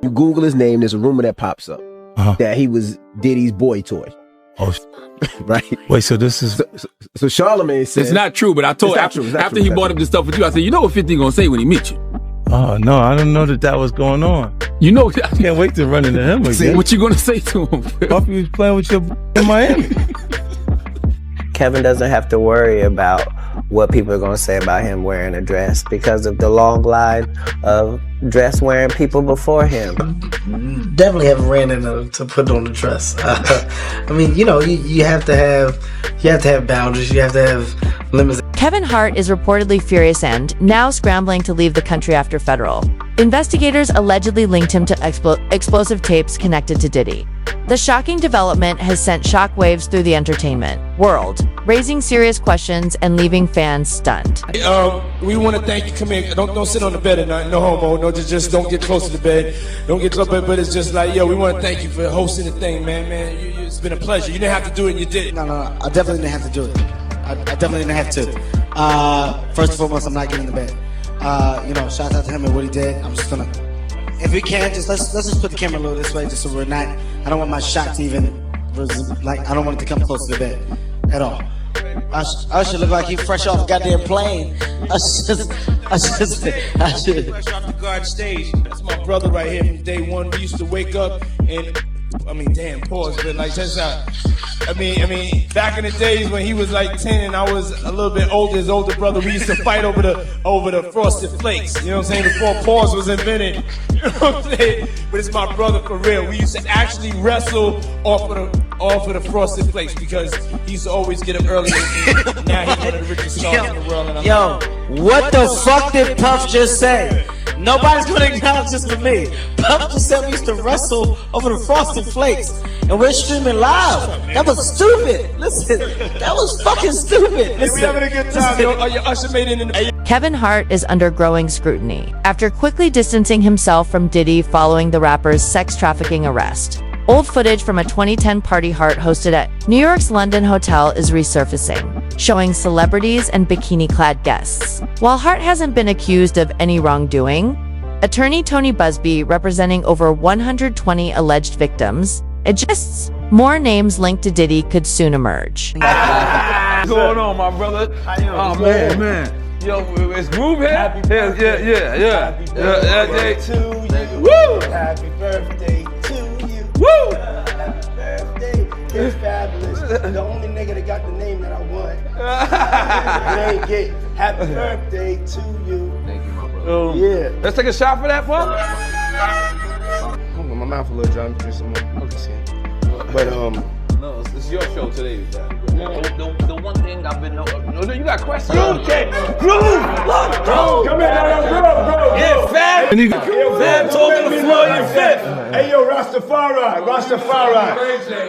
You Google his name, there's a rumor that pops up that he was Diddy's boy toy. Oh, right. Wait, so this is so Charlemagne said it's not true, but I told after he bought up this stuff with you, I said, you know what 50 gonna say when he meets you? Oh no, I didn't know that was going on. You know, I can't wait to run into him again. See, what you gonna say to him? Hope you was playing with your in Miami. Kevin doesn't have to worry about what people are going to say about him wearing a dress because of the long line of dress wearing people before him. Definitely haven't ran into to put on the dress. I mean, you know, you have to have boundaries. You have to have limits. Kevin Hart is reportedly furious and now scrambling to leave the country after federal. Investigators allegedly linked him to explosive tapes connected to Diddy. The shocking development has sent shockwaves through the entertainment world, raising serious questions and leaving fans stunned. We want to thank you. Come here. Don't sit on the bed at night. No homo. No, just don't get close to the bed. Don't get close to the bed. But it's just like, yo, we want to thank you for hosting the thing, man. It's been a pleasure. You didn't have to do it, and you did. No. I definitely didn't have to do it. I definitely didn't have to. First and foremost, I'm not getting in the bed. You know, shout out to him and what he did. I'm just gonna, if we can, just let's just put the camera a little this way, just so we're not. I don't want my shot to even, like, I don't want it to come close to the bed at all. I should look like he fresh off a goddamn plane. I should. Fresh off the guard stage. That's my brother right here from day one. We used to wake up and, I mean, damn, pause, but like, that's how. I mean, back in the days when he was like 10 and I was a little bit older, his older brother, we used to fight over the frosted flakes. You know what I'm saying? Before pause was invented. You know what I'm saying? But it's my brother for real. We used to actually wrestle off of the frosted flakes because he used to always get up early. Now he's one of the richest stars in the world. And What the fuck did Puff just say? Nobody's gonna acknowledge this for me. Puff just said we used to wrestle over the frosted flakes, and we're streaming live. That was stupid. Listen, that was fucking stupid. Listen, we having a good time, yo. Your usher made it in the. Kevin Hart is under growing scrutiny after quickly distancing himself from Diddy following the rapper's sex trafficking arrest. Old footage from a 2010 party Hart hosted at New York's London hotel is resurfacing, showing celebrities and bikini-clad guests. While Hart hasn't been accused of any wrongdoing, attorney Tony Busby, representing over 120 alleged victims, suggests more names linked to Diddy could soon emerge. What's going on, my brother? Oh, man. Yo, it's Groove here? Happy birthday. Yeah. Happy birthday to you. Woo! Happy birthday to you. Woo! Happy birthday. It's fabulous. The only nigga that got the name that I want. They ain't get happy birthday to you. Thank you, my brother. Yeah. Let's take a shot for that, bro. My mouth a little dry. I'm drinking some more. But No, it's your show today. The one thing I've been no, you got questions? Groove! Come here, bro. Yeah, Fab. Fab talking to Floyd and Fifth. Hey, yo, Rastafari.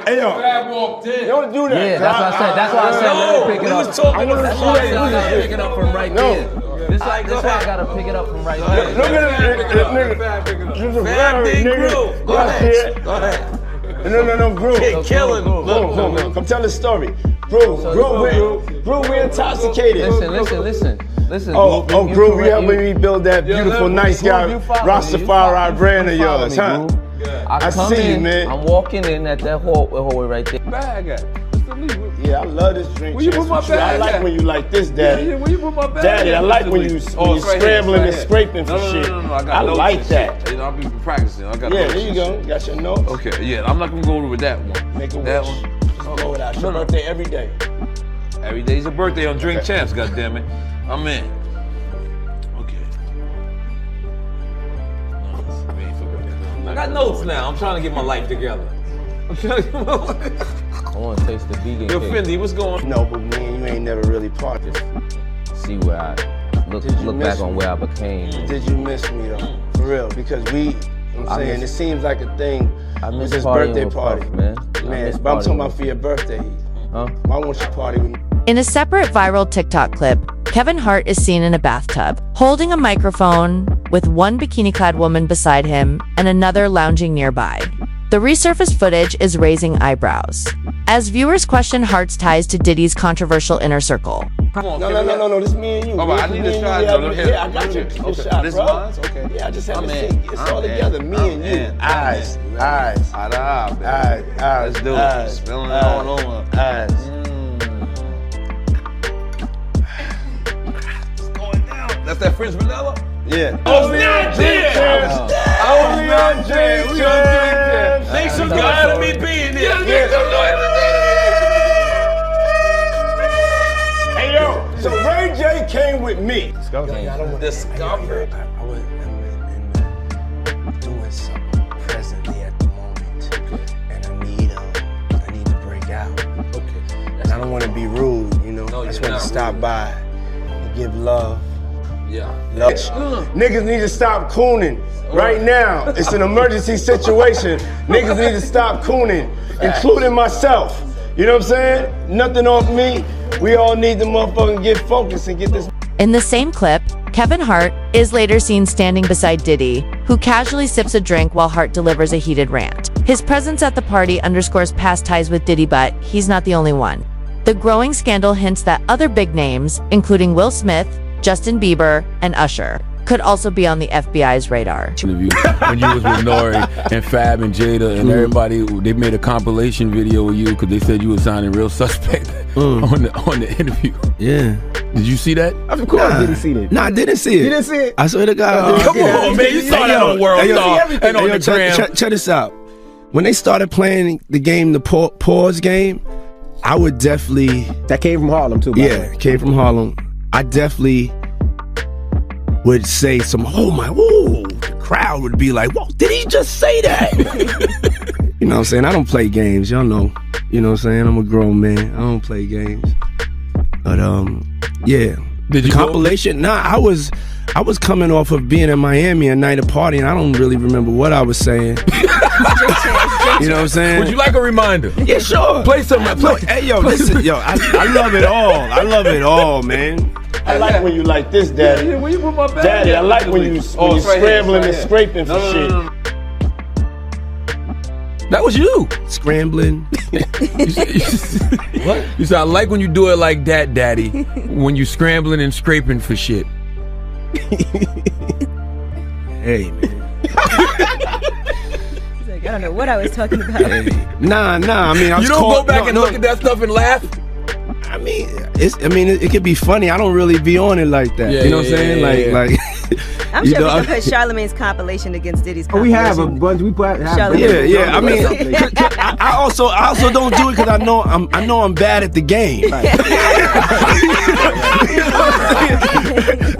Hey, yo. Fab walked in. Don't do that. Yeah, that's why I said let me pick it up. Was talking to That's why I said I gotta pick it up from right there. This why I gotta pick it up from right there. Look at this nigga. Fab big Groove. Go ahead. No, Groove. Killing. Look. Come tell the story. Groove, we intoxicated. Listen. Groove, you helping me build that beautiful, nice guy, Rastafari brand of yours, huh? I see you, man. I'm walking in at that hallway right there. Bag at. Yeah, I love this drink. Where you put my bag I like at? when you like this, Daddy. Where you put my bag Daddy, at? I like when you scrambling and scraping for shit. No, I like that. I'll be practicing. I got Yeah, there you go. Got your notes. Okay, yeah, I'm not gonna go over with that one. Make a That wish. one. Just blow it out. It's your birthday every day. Every day's a birthday on Drink Champs, goddammit. I'm in. Okay. I got notes now. I'm trying to get my life together. I want to taste the vegan Yo, cake. Fendi, what's going on? No, but me and you ain't never really parted. See where I look back on where I became. Did you miss me though? For real, because I'm saying it seems like a thing. I It's miss his partying birthday with party, Puff, man. But I'm talking about for your birthday. Huh? Why won't you party with me? In a separate viral TikTok clip, Kevin Hart is seen in a bathtub, holding a microphone with one bikini-clad woman beside him and another lounging nearby. The resurfaced footage is raising eyebrows as viewers question Hart's ties to Diddy's controversial inner circle. Come on, No. This me and you. All right, I need a shot. Yeah, I got you. Okay. Shot, This bro. one's okay. Yeah, I just had I'm to in. see. It's all together. Me and you. Eyes. Eyes. Let's do it. Spilling it all over. Eyes. It's going down. That's that French vanilla? Yeah. Only on Drink Champs. Only on Drink Champs. Make some guy to me being there. Hey, yo. So Ray J came with me. Discover. I was doing something presently at the moment, and I need to break out. Okay. And I don't want to be rude, you know. No, I just you're want to not stop rude. by and give love. Yeah. Niggas need to stop cooning right now. It's an emergency situation. Niggas need to stop cooning, including myself. You know what I'm saying? Nothing off me. We all need to motherfucking get focused and get this. In the same clip, Kevin Hart is later seen standing beside Diddy, who casually sips a drink while Hart delivers a heated rant. His presence at the party underscores past ties with Diddy, but he's not the only one. The growing scandal hints that other big names, including Will Smith, Justin Bieber, and Usher, could also be on the FBI's radar. When you was with Nori and Fab and Jada and everybody, they made a compilation video with you because they said you were sounding real suspect on the interview. Yeah. Did you see that? Of course, I didn't see that. Nah, I didn't see it. You didn't see it? I swear to God. Come on, man. You saw that on World Star and on the gram. Check this out. When they started playing the game, the pause game, I would definitely. That came from Harlem, too, by the way. Yeah, it came from Harlem. I definitely would say oh my, whoa. The crowd would be like, whoa, did he just say that? You know what I'm saying? I don't play games, y'all know. You know what I'm saying? I'm a grown man. I don't play games. But yeah. Did you compilation? Nah, I was coming off of being in Miami a night of party, and I don't really remember what I was saying. You know what I'm saying? Would you like a reminder? Yeah, sure. Play something. Hey, yo, listen, yo, I love it all. I love it all, man. I like when you like this, Daddy. Where you put my bag? Daddy, I like when you scrambling and scraping for shit. That was you. Scrambling. What? You said, I like when you do it like that, Daddy. When you scrambling and scraping for shit. Hey, man. I don't know what I was talking about. Hey. Nah. I mean, I was you don't go back and look at that stuff and laugh? I mean, it could be funny. I don't really be on it like that. Yeah, you know what I'm saying? Like. I'm sure we can put Charlamagne's compilation against Diddy's Oh, compilation. we have a bunch. We put. Yeah. I mean, I also don't do it because I know I'm bad at the game.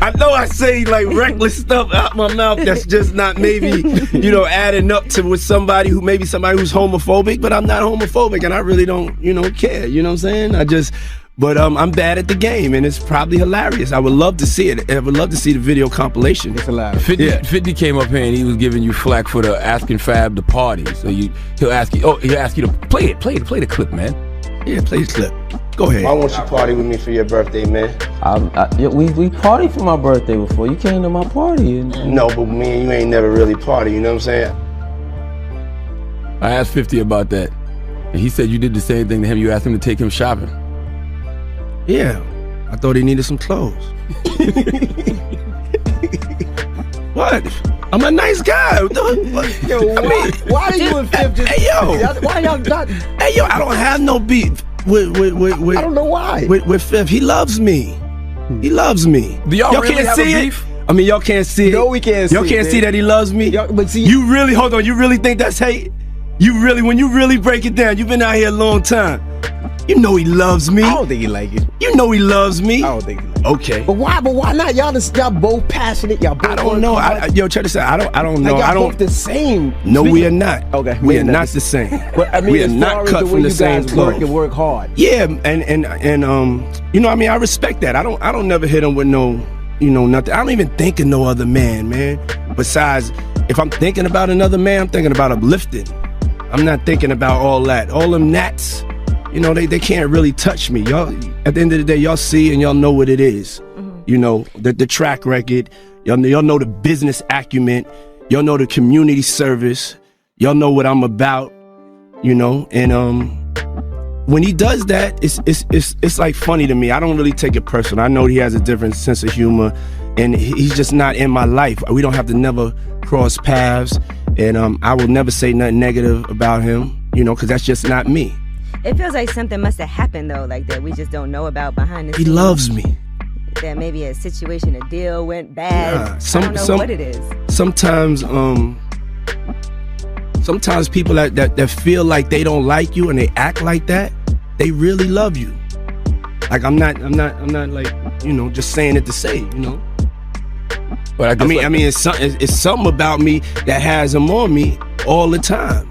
I know I say like reckless stuff out my mouth that's just not maybe adding up to with somebody who's homophobic, but I'm not homophobic and I really don't care. You know what I'm saying? But I'm bad at the game, and it's probably hilarious. I would love to see it. I would love to see the video compilation. It's hilarious. 50 came up here and he was giving you flack for the asking Fab to party. So he'll ask you to play the clip, man. Yeah, play the clip. Go ahead. Why won't you party with me for your birthday, man? We partied for my birthday before. You came to my party. No, but me and you ain't never really party. You know what I'm saying? I asked 50 about that, and he said you did the same thing to him. You asked him to take him shopping. Yeah, I thought he needed some clothes. What? I'm a nice guy. Yo, why are you and Fifth just? Hey, yo. Why y'all not? Hey, yo, I don't have no beef with I don't know why. With Fifth. He loves me. He loves me. Do y'all really can't have see a it? beef? I mean, y'all can't see it. No, we can't see it. Y'all can't see man. that he loves me? But see, You really think that's hate? When you really break it down, you've been out here a long time. You know he loves me. I don't think he like it. You know he loves me. I don't think he like it. Okay. But why not? Y'all both passionate. Y'all both. I don't know. Yo, check this out. I don't know. Like, I y'all don't. both the same. No, we are not. Okay. We are not the same. But I mean, we are as not far as cut the way from the you same guys cloth. work and work hard. Yeah, and I mean, I respect that. I don't never hit him with no, nothing. I don't even think of no other man. Besides, if I'm thinking about another man, I'm thinking about uplifting. I'm not thinking about all that. All them gnats, they can't really touch me. Y'all, at the end of the day, y'all see and y'all know what it is. Mm-hmm. The track record. Y'all know the business acumen. Y'all know the community service. Y'all know what I'm about. And when he does that, it's like funny to me. I don't really take it personal. I know he has a different sense of humor, and he's just not in my life. We don't have to never cross paths, and I will never say nothing negative about him, because that's just not me. It feels like something must have happened though, like that we just don't know about behind the scenes. He loves me. That maybe a situation, a deal went bad. I don't know what it is. Sometimes people that feel like they don't like you and they act like that, they really love you. Like I'm not like, just saying it to say, But I mean, it's something about me that has him on me all the time,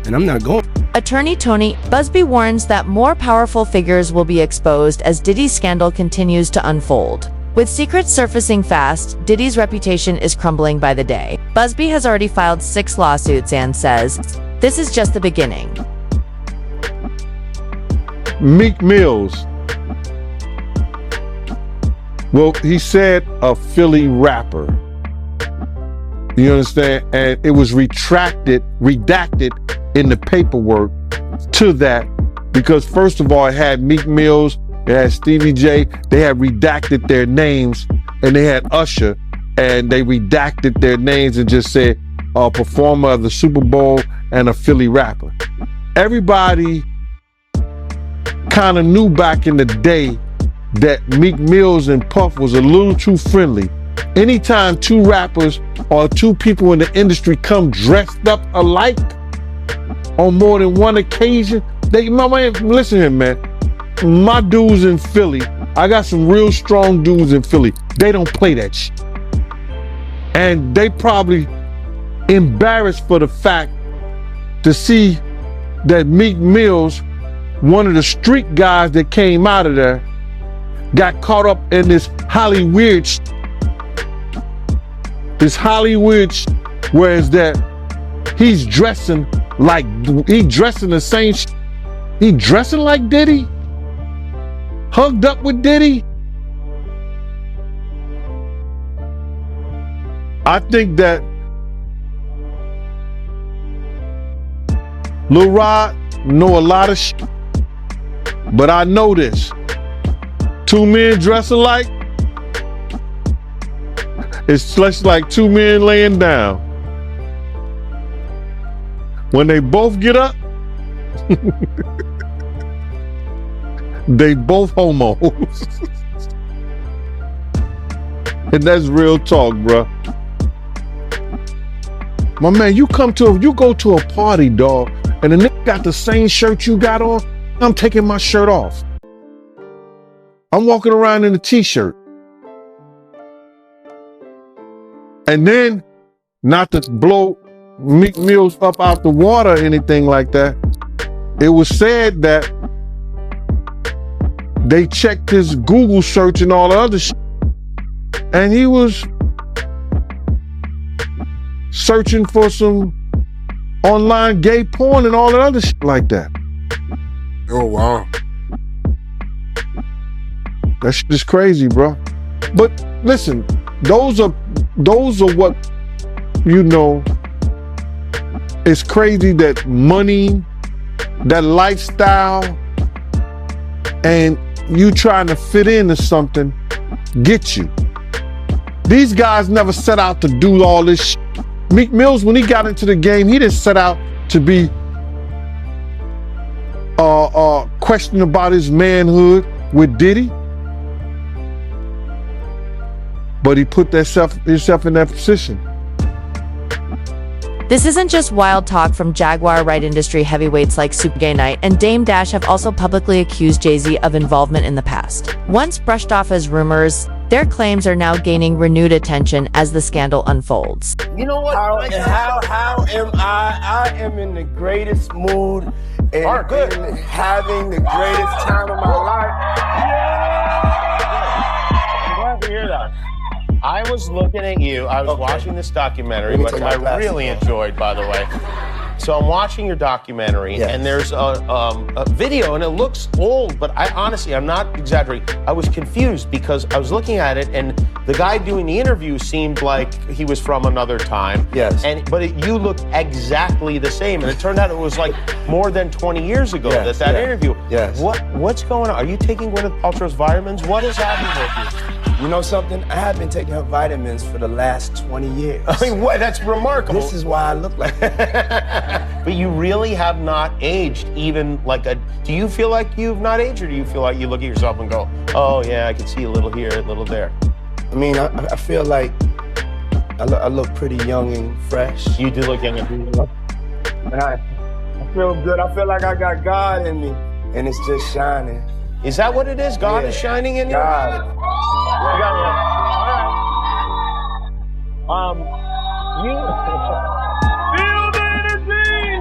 and I'm not going. Attorney Tony Busby warns that more powerful figures will be exposed as Diddy's scandal continues to unfold. With secrets surfacing fast, Diddy's reputation is crumbling by the day. Busby has already filed 6 lawsuits and says, this is just the beginning. Meek Mills. Well, he said a Philly rapper. You understand? And it was redacted in the paperwork to that, because first of all, it had Meek Mills, it had Stevie J, they had redacted their names, and they had Usher, and they redacted their names and just said a performer of the Super Bowl and a Philly rapper. Everybody kind of knew back in the day that Meek Mills and Puff was a little too friendly. Anytime 2 rappers or 2 people in the industry come dressed up alike on more than one occasion, listen here, man. My dudes in Philly, I got some real strong dudes in Philly. They don't play that shit. And they probably embarrassed for the fact to see that Meek Mills, one of the street guys that came out of there, got caught up in this Hollywood shit. This Hollywood shit, whereas that he's dressing the same shit. He dressing like Diddy? Hugged up with Diddy? I think that Lil Rod know a lot of shit, but I know this. 2 men dress alike, it's just like 2 men laying down. When they both get up, they both homos. And that's real talk, bro. My man, you go to a party, dog, and the nigga got the same shirt you got on, I'm taking my shirt off. I'm walking around in a t-shirt. And then, not to blow Meek Mills up out the water or anything like that, it was said that they checked his Google search and all the other shit, and he was searching for some online gay porn and all the other shit like that. Oh, wow. That shit is crazy, bro. But listen, those are what, it's crazy that money, that lifestyle, and you trying to fit into something get you. These guys never set out to do all this shit. Meek Mills, when he got into the game, he didn't set out to be questioning about his manhood with Diddy. But he put himself in that position. This isn't just wild talk from Jaguar Right industry heavyweights like Super Gay Knight and Dame Dash have also publicly accused Jay-Z of involvement in the past. Once brushed off as rumors, their claims are now gaining renewed attention as the scandal unfolds. You know what? How am I? I am in the greatest mood and having the greatest time of my life. I'm glad to hear that. I was looking at you. I was watching this documentary, which I really enjoyed, by the way. So I'm watching your documentary, and there's a video, and it looks old, but I'm not exaggerating. I was confused because I was looking at it, and the guy doing the interview seemed like he was from another time. Yes. But you look exactly the same, and it turned out it was like more than 20 years ago that interview. Yes. What's going on? Are you taking Gwyneth Paltrow's vitamins? What is happening with you? You know something? I have been taking her vitamins for the last 20 years. I mean, what? That's remarkable. This is why I look like that. But you really have not aged even do you feel like you've not aged, or do you feel like you look at yourself and go, oh yeah, I can see a little here, a little there? I mean, I feel like I look pretty young and fresh. You do look young and beautiful. I feel good. I feel like I got God in me, and it's just shining. Is that what it is? God is shining in you? God. Feel the energy!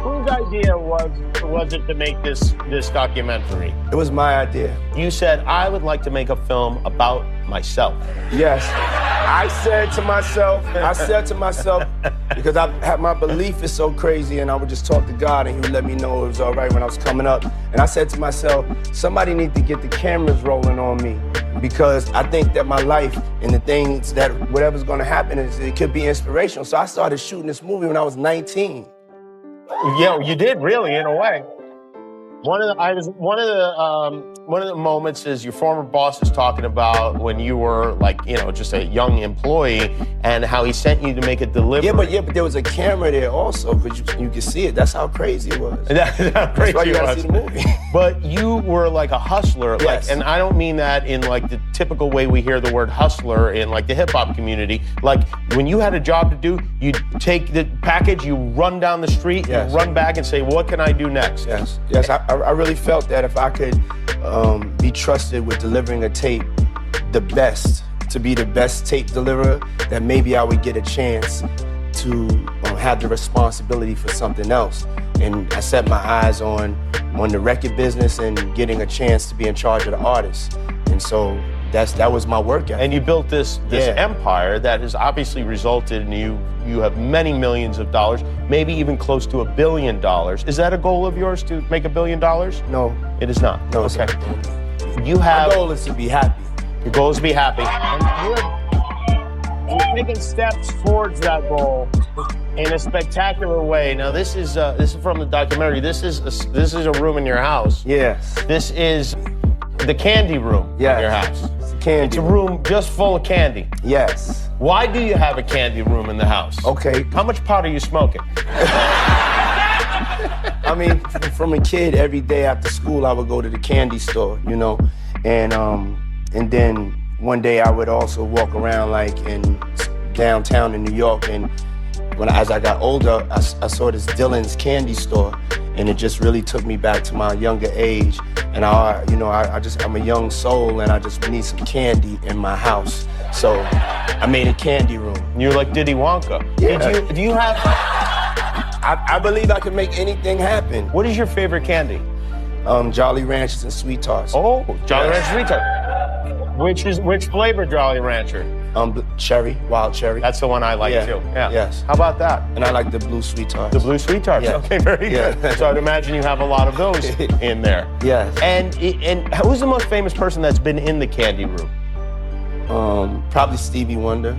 Whose idea was it to make this documentary? It was my idea. You said, I would like to make a film about myself. Yes. I said to myself, because my belief is so crazy, and I would just talk to God, and he would let me know it was all right when I was coming up. And I said to myself, somebody needs to get the cameras rolling on me, because I think that my life and the things that whatever's going to happen, it could be inspirational. So I started shooting this movie when I was 19. Yeah, you did really, in a way. One of the moments is your former boss is talking about when you were just a young employee, and how he sent you to make a delivery. Yeah, but there was a camera there also, because you can see it. That's how crazy it was. That's how crazy That's why you it gotta was. see the movie. But you were like a hustler, Yes. and I don't mean that in like the typical way we hear the word hustler in like the hip hop community. Like when you had a job to do, you take the package, you run down the street, Yes. you run back and say, what can I do next? Yes. I really felt that if I could be trusted with delivering a tape, to be the best tape deliverer, that maybe I would get a chance to have the responsibility for something else. And I set my eyes on the record business and getting a chance to be in charge of the artists. And so that was my work ethic. And you built this empire that has obviously resulted in you have many millions of dollars, maybe even close to $1 billion. Is that a goal of yours, to make $1 billion? No. It is not? No, okay. My goal is to be happy. Your goal is to be happy. And you're taking steps towards that goal in a spectacular way. Now, this is from the documentary. This is a room in your house. Yes. This is the candy room in your house. It's a room just full of candy. Yes. Why do you have a candy room in the house? Okay. How much pot are you smoking? I mean, from a kid, every day after school, I would go to the candy store, and then one day I would also walk around like in downtown in New York, and as I got older, I saw this Dylan's candy store, and it just really took me back to my younger age. And I'm a young soul, and I just need some candy in my house. So I made a candy room. You're like Diddy Wonka. Yeah. Do you have? I believe I can make anything happen. What is your favorite candy? Jolly Ranchers and Sweet Tarts. Oh, Jolly Rancher Sweet Tart. Which flavor Jolly Rancher? Cherry, wild cherry. That's the one I like too. Yeah. Yes. How about that? And I like the blue Sweet Tarts. The blue Sweet Tarts. Yeah. Okay, very good. So I'd imagine you have a lot of those in there. Yes. And who's the most famous person that's been in the candy room? Probably Stevie Wonder.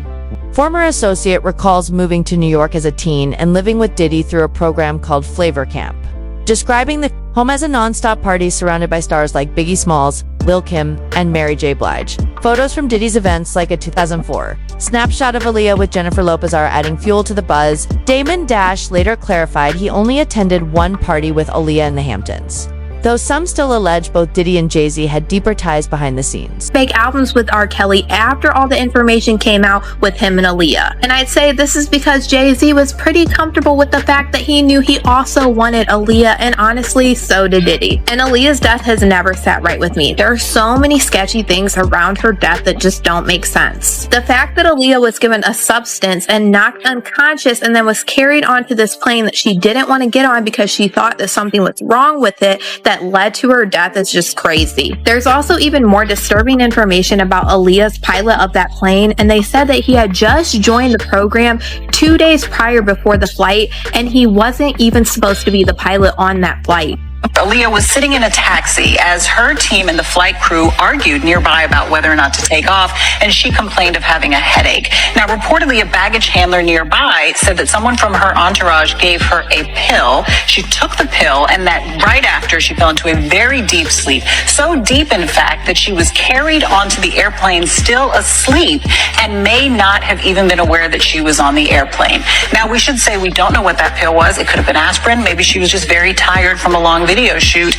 Former associate recalls moving to New York as a teen and living with Diddy through a program called Flavor Camp, describing the home as a non-stop party surrounded by stars like Biggie Smalls, Lil' Kim, and Mary J. Blige. Photos from Diddy's events like a 2004 snapshot of Aaliyah with Jennifer Lopez are adding fuel to the buzz. Damon Dash later clarified he only attended one party with Aaliyah in the Hamptons, though some still allege both Diddy and Jay-Z had deeper ties behind the scenes. Make albums with R. Kelly after all the information came out with him and Aaliyah. And I'd say this is because Jay-Z was pretty comfortable with the fact that he knew he also wanted Aaliyah, and honestly, so did Diddy. And Aaliyah's death has never sat right with me. There are so many sketchy things around her death that just don't make sense. The fact that Aaliyah was given a substance and knocked unconscious and then was carried onto this plane that she didn't want to get on because she thought that something was wrong with it, that that led to her death is just crazy. There's also even more disturbing information about Aaliyah's pilot of that plane, and they said that he had just joined the program 2 days prior before the flight, and he wasn't even supposed to be the pilot on that flight. Aaliyah was sitting in a taxi as her team and the flight crew argued nearby about whether or not to take off, and she complained of having a headache. Now, reportedly, a baggage handler nearby said that someone from her entourage gave her a pill. She took the pill, and that right after she fell into a very deep sleep. So deep, in fact, that she was carried onto the airplane still asleep and may not have even been aware that she was on the airplane. Now, we should say we don't know what that pill was. It could have been aspirin. Maybe she was just very tired from a long video shoot,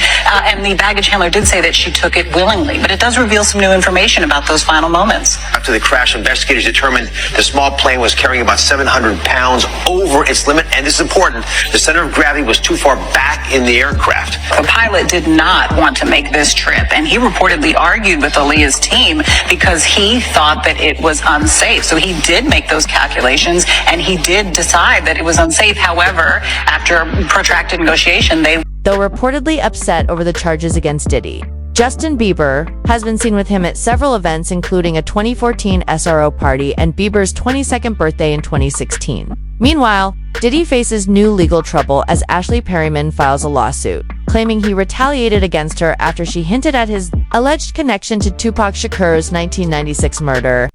and the baggage handler did say that she took it willingly, but it does reveal some new information about those final moments. After the crash, investigators determined the small plane was carrying about 700 pounds over its limit, and this is important, the center of gravity was too far back in the aircraft. The pilot did not want to make this trip, and he reportedly argued with Aaliyah's team because he thought that it was unsafe. So he did make those calculations, and he did decide that it was unsafe. However, after protracted negotiation, though reportedly upset over the charges against Diddy. Justin Bieber has been seen with him at several events, including a 2014 SRO party and Bieber's 22nd birthday in 2016. Meanwhile, Diddy faces new legal trouble as Ashley Perryman files a lawsuit, claiming he retaliated against her after she hinted at his alleged connection to Tupac Shakur's 1996 murder.